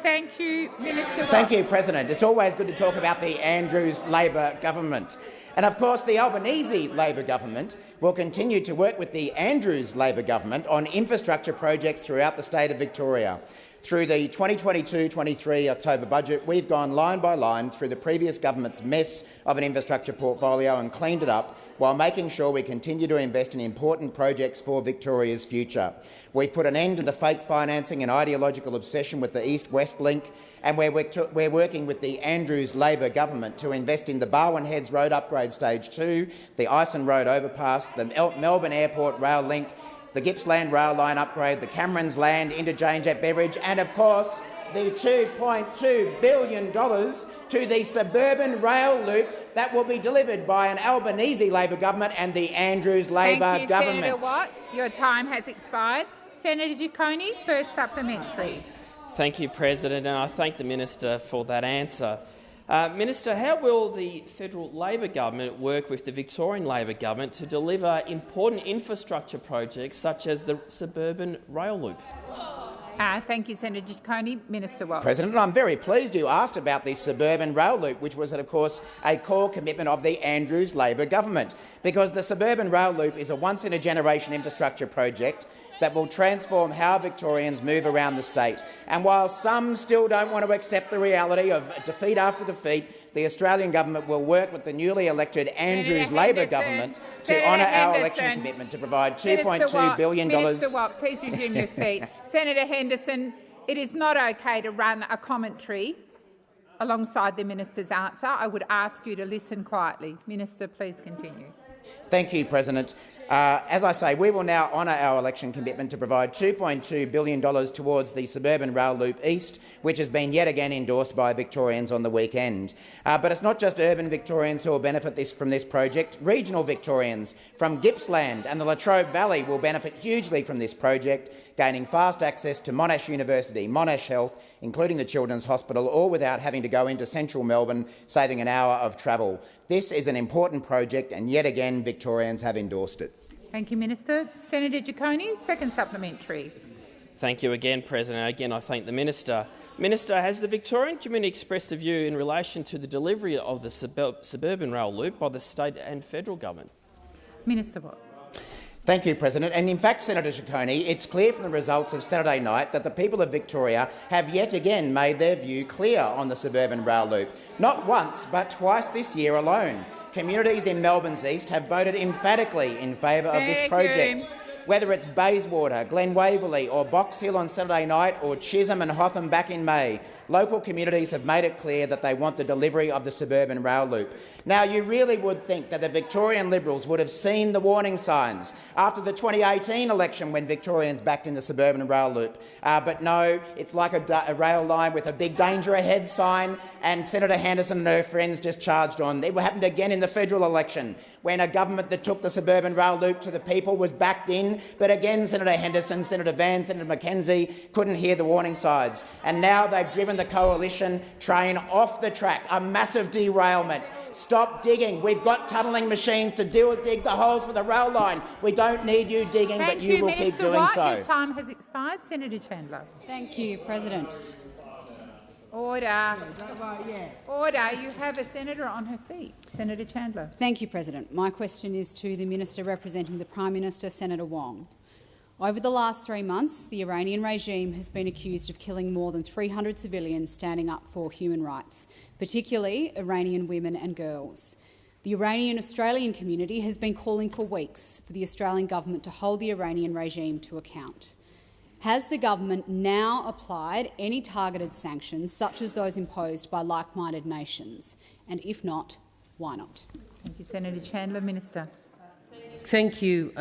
Thank you, Minister Watt. Thank you, President. It's always good to talk about the Andrews Labor government. And of course, the Albanese Labor government will continue to work with the Andrews Labor government on infrastructure projects throughout the state of Victoria. Through the 2022-23 October budget, we've gone line by line through the previous government's mess of an infrastructure portfolio and cleaned it up while making sure we continue to invest in important projects for Victoria's future. We've put an end to the fake financing and ideological obsession with the East-West link, and we're working with the Andrews Labor government to invest in the Barwon Heads Road Upgrade Stage 2, the Ison Road Overpass, the Melbourne Airport Rail Link, the Gippsland Rail Line Upgrade, the Cameron's Land Interchange at Beveridge, and of course the $2.2 billion to the suburban rail loop that will be delivered by an Albanese Labor government and the Andrews Labor government. Thank you, Senator Watt. Your time has expired. Senator Giccone, first supplementary. Thank you, President, and I thank the minister for that answer. Minister, how will the federal Labor government work with the Victorian Labor government to deliver important infrastructure projects such as the suburban rail loop? Thank you, Senator Giccone. Minister Watt. President, I'm very pleased you asked about the suburban rail loop, which was, of course, a core commitment of the Andrews Labor government, because the suburban rail loop is a once-in-a-generation infrastructure project that will transform how Victorians move around the state. And while some still don't want to accept the reality of defeat after defeat, the Australian government will work with the newly elected Andrews Labor government to honour our election commitment to provide $2.2 billion. Minister Watt, please resume your seat. Senator Henderson, it is not okay to run a commentary alongside the minister's answer. I would ask you to listen quietly. Minister, please continue. Thank you, President. As I say, we will now honour our election commitment to provide $2.2 billion towards the suburban rail loop east, which has been yet again endorsed by Victorians on the weekend. But it's not just urban Victorians who will benefit from this project. Regional Victorians from Gippsland and the Latrobe Valley will benefit hugely from this project, gaining fast access to Monash University, Monash Health, including the Children's Hospital, all without having to go into central Melbourne, saving an hour of travel. This is an important project, and yet again Victorians have endorsed it. Thank you, Minister. Senator Giccone, second supplementary. Thank you again, President. Again, I thank the minister. Minister, has the Victorian community expressed a view in relation to the delivery of the suburban rail loop by the state and federal government? Minister Watt. Thank you, President. And in fact, Senator Giccone, it's clear from the results of Saturday night that the people of Victoria have yet again made their view clear on the suburban rail loop. Not once, but twice this year alone. Communities in Melbourne's east have voted emphatically in favour of this project. Whether it's Bayswater, Glen Waverley or Box Hill on Saturday night, or Chisholm and Hotham back in May, local communities have made it clear that they want the delivery of the suburban rail loop. Now, you really would think that the Victorian Liberals would have seen the warning signs after the 2018 election when Victorians backed in the suburban rail loop. But no, it's like a rail line with a big danger ahead sign, and Senator Henderson and her friends just charged on. It happened again in the federal election when a government that took the suburban rail loop to the people was backed in. But again, Senator Henderson, Senator Van, Senator McKenzie couldn't hear the warning signs. And now they've driven the coalition train off the track, a massive derailment. Stop digging. We've got tunnelling machines to dig the holes for the rail line. We don't need you digging, but you will keep doing so. Your time has expired. Senator Chandler. Thank you, President. Order. Order. You have a senator on her feet. Senator Chandler. Thank you, President. My question is to the Minister representing the Prime Minister, Senator Wong. Over the last 3 months, the Iranian regime has been accused of killing more than 300 civilians standing up for human rights, particularly Iranian women and girls. The Iranian-Australian community has been calling for weeks for the Australian government to hold the Iranian regime to account. Has the government now applied any targeted sanctions, such as those imposed by like-minded nations? And if not, why not? Thank you, Senator Chandler. Minister. Thank you,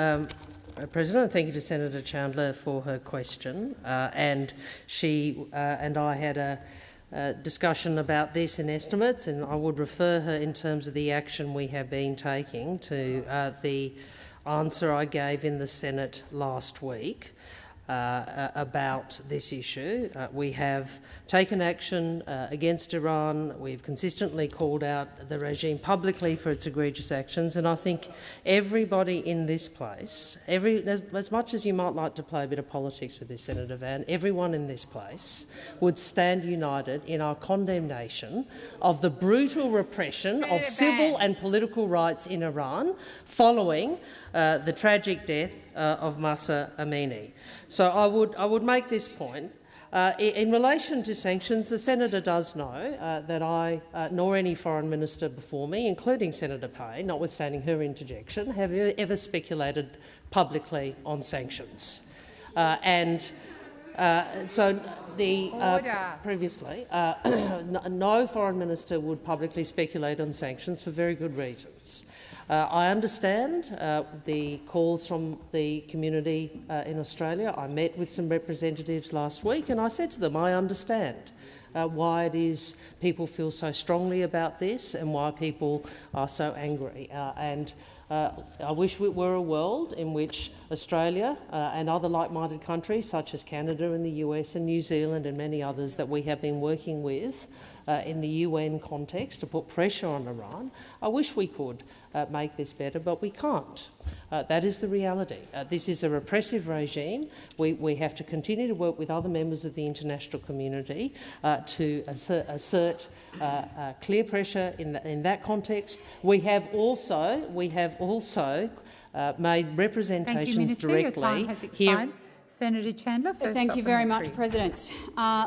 President. Thank you to Senator Chandler for her question. And she and I had a discussion about this in estimates, and I would refer her in terms of the action we have been taking to the answer I gave in the Senate last week. About this issue. We have taken action against Iran. We've consistently called out the regime publicly for its egregious actions, and I think everybody in this place, as much as you might like to play a bit of politics with this, Senator Van, everyone in this place would stand united in our condemnation of the brutal repression of civil and political rights in Iran following the tragic death of Mahsa Amini. So I would make this point. In relation to sanctions, the senator does know that I, nor any foreign minister before me, including Senator Payne, notwithstanding her interjection, have ever speculated publicly on sanctions. Previously, no foreign minister would publicly speculate on sanctions for very good reasons. I understand the calls from the community in Australia. I met with some representatives last week and I said to them, I understand why it is people feel so strongly about this and why people are so angry. I wish we were a world in which Australia and other like-minded countries such as Canada and the US and New Zealand and many others that we have been working with in the UN context to put pressure on Iran, I wish we could make this better, but we can't. That is the reality. This is a repressive regime. We have to continue to work with other members of the international community to assert clear pressure in that context. We have also made representations directly. Your time has expired. Senator Chandler, first Thank you very much, supplementary. President.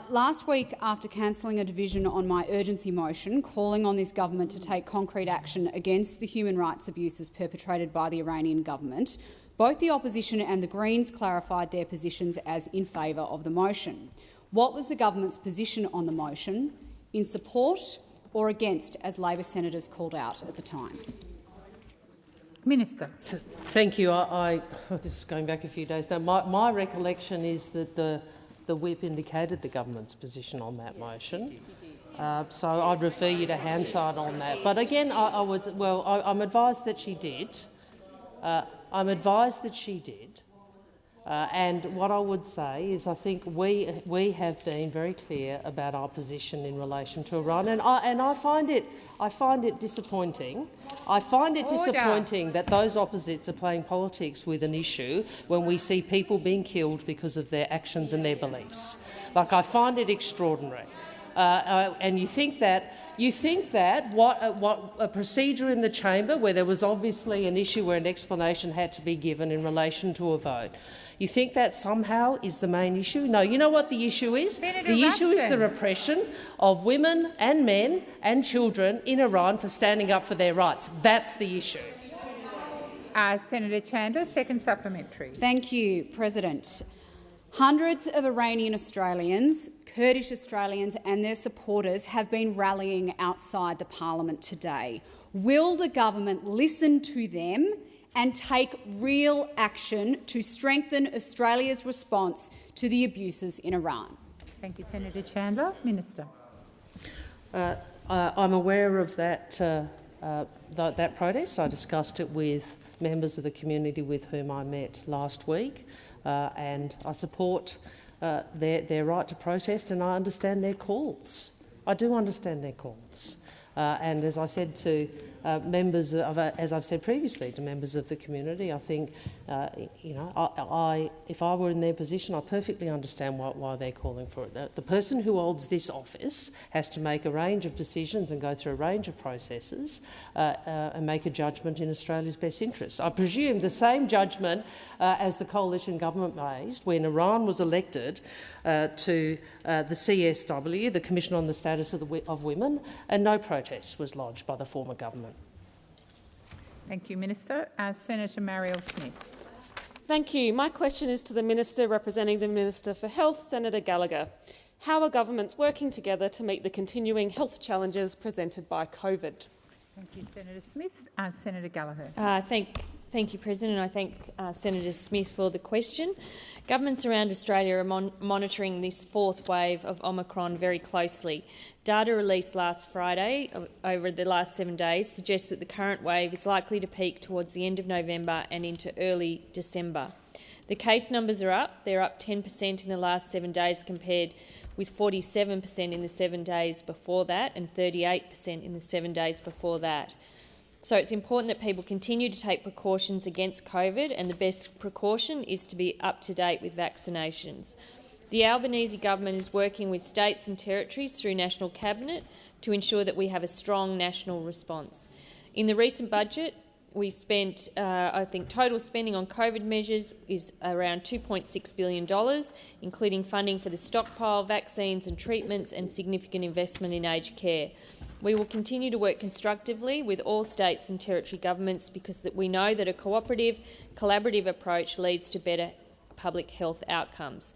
Last week, after cancelling a division on my urgency motion calling on this government to take concrete action against the human rights abuses perpetrated by the Iranian government, both the opposition and the Greens clarified their positions as in favour of the motion. What was the government's position on the motion, in support or against, as Labor senators called out at the time? Minister. Thank you. This is going back a few days now. My recollection is that the whip indicated the government's position on that motion. So I'd refer you to Hansard on that. But again, I'm advised that she did. And what I would say is I think we have been very clear about our position in relation to Iran, and I find it disappointing. I find it disappointing that those opposites are playing politics with an issue when we see people being killed because of their actions and their beliefs. I find it extraordinary. And you think that what a procedure in the chamber where there was obviously an issue where an explanation had to be given in relation to a vote, you think that somehow is the main issue? No, you know what the issue is? The issue is the repression of women and men and children in Iran for standing up for their rights. That's the issue. Senator Chandler, second supplementary. Thank you, President. Hundreds of Iranian Australians, Kurdish Australians and their supporters have been rallying outside the parliament today. Will the government listen to them and take real action to strengthen Australia's response to the abuses in Iran? Thank you, Senator Chandler. Minister. I'm aware of that protest. I discussed it with members of the community with whom I met last week, and I support their right to protest, and I understand their calls. I do understand their calls. And as I said to members of, as I've said previously to members of the community, I think, if I were in their position, I perfectly understand why they're calling for it. The person who holds this office has to make a range of decisions and go through a range of processes and make a judgment in Australia's best interests. I presume the same judgment as the coalition government raised when Iran was elected to the CSW, the Commission on the Status of Women, and no protest was lodged by the former government. Thank you, Minister. Senator Marielle Smith. Thank you. My question is to the Minister representing the Minister for Health, Senator Gallagher. How are governments working together to meet the continuing health challenges presented by COVID? Thank you, Senator Smith. Senator Gallagher. Thank you, President. I thank Senator Smith for the question. Governments around Australia are monitoring this fourth wave of Omicron very closely. Data released last Friday over the last 7 days suggests that the current wave is likely to peak towards the end of November and into early December. The case numbers are up. They're up 10% in the last 7 days compared with 47% in the 7 days before that and 38% in the 7 days before that. So it's important that people continue to take precautions against COVID, and the best precaution is to be up to date with vaccinations. The Albanese government is working with states and territories through National Cabinet to ensure that we have a strong national response. In the recent budget, we spent, I think, total spending on COVID measures is around $2.6 billion, including funding for the stockpile, vaccines and treatments and significant investment in aged care. We will continue to work constructively with all states and territory governments because we know that a cooperative, collaborative approach leads to better public health outcomes.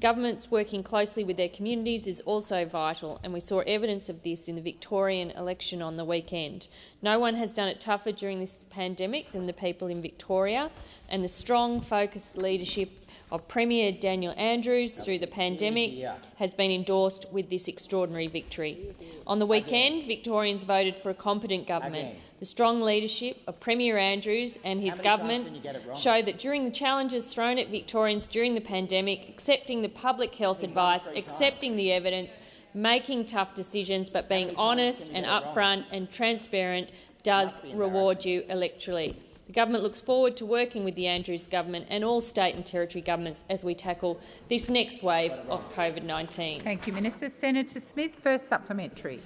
Governments working closely with their communities is also vital, and we saw evidence of this in the Victorian election on the weekend. No one has done it tougher during this pandemic than the people in Victoria, and the strong, focused leadership of Premier Daniel Andrews through the pandemic has been endorsed with this extraordinary victory. On the weekend, Victorians voted for a competent government. The strong leadership of Premier Andrews and his government show that during the challenges thrown at Victorians during the pandemic, accepting the public health advice, accepting the evidence, making tough decisions but being honest and upfront and transparent does reward you electorally. The government looks forward to working with the Andrews government and all state and territory governments as we tackle this next wave of COVID-19. Thank you, Minister. Senator Smith, first supplementary.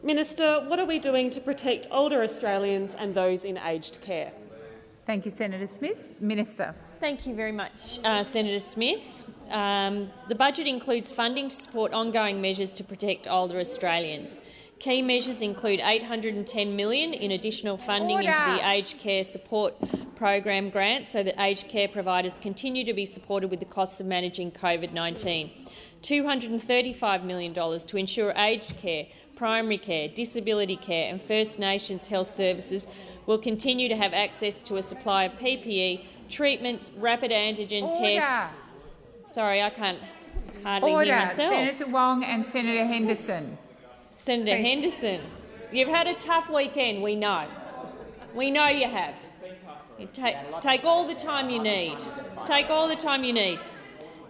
Minister, what are we doing to protect older Australians and those in aged care? Thank you, Senator Smith. Minister. Thank you very much, Senator Smith. The budget includes funding to support ongoing measures to protect older Australians. Key measures include $810 million in additional funding into the Aged Care Support Program grant so that aged care providers continue to be supported with the costs of managing COVID-19. $235 million to ensure aged care, primary care, disability care and First Nations health services will continue to have access to a supply of PPE, treatments, rapid antigen tests. Sorry, I can't hardly hear myself. Senator Wong and Senator Henderson. Senator Henderson, you've had a tough weekend, we know. We know you have. Take all the time you need. Take all the time you need.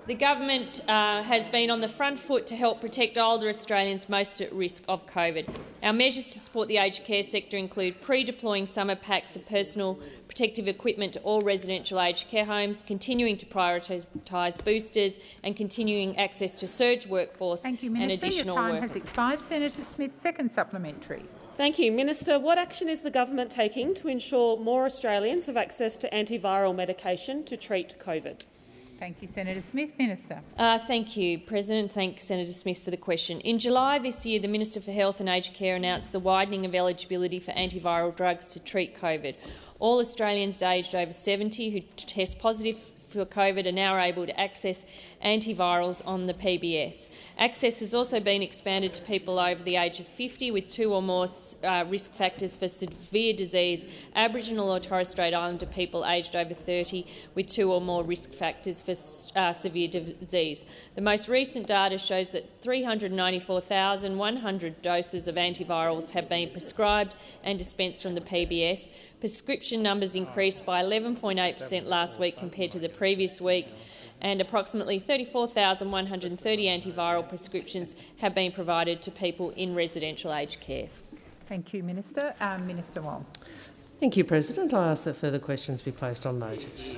The government has been on the front foot to help protect older Australians most at risk of COVID. Our measures to support the aged care sector include pre-deploying summer packs of personal protective equipment to all residential aged care homes, continuing to prioritise boosters and continuing access to surge workforce and additional Your time workers. has expired. Senator Smith, second supplementary. Thank you. Minister, what action is the government taking to ensure more Australians have access to antiviral medication to treat COVID? Thank you, Senator Smith. Minister. Thank you, President. Thank Senator Smith for the question. In July this year, the Minister for Health and Aged Care announced the widening of eligibility for antiviral drugs to treat COVID. All Australians aged over 70 who test positive for COVID are now able to access antivirals on the PBS. Access has also been expanded to people over the age of 50 with 2 or more risk factors for severe disease, Aboriginal or Torres Strait Islander people aged over 30 with 2 or more risk factors for severe disease. The most recent data shows that 394,100 doses of antivirals have been prescribed and dispensed from the PBS. Prescription numbers increased by 11.8% last week compared to the previous week, and approximately 34,130 antiviral prescriptions have been provided to people in residential aged care. Thank you, Minister. Minister Wong. Thank you, President. I ask that further questions be placed on notice.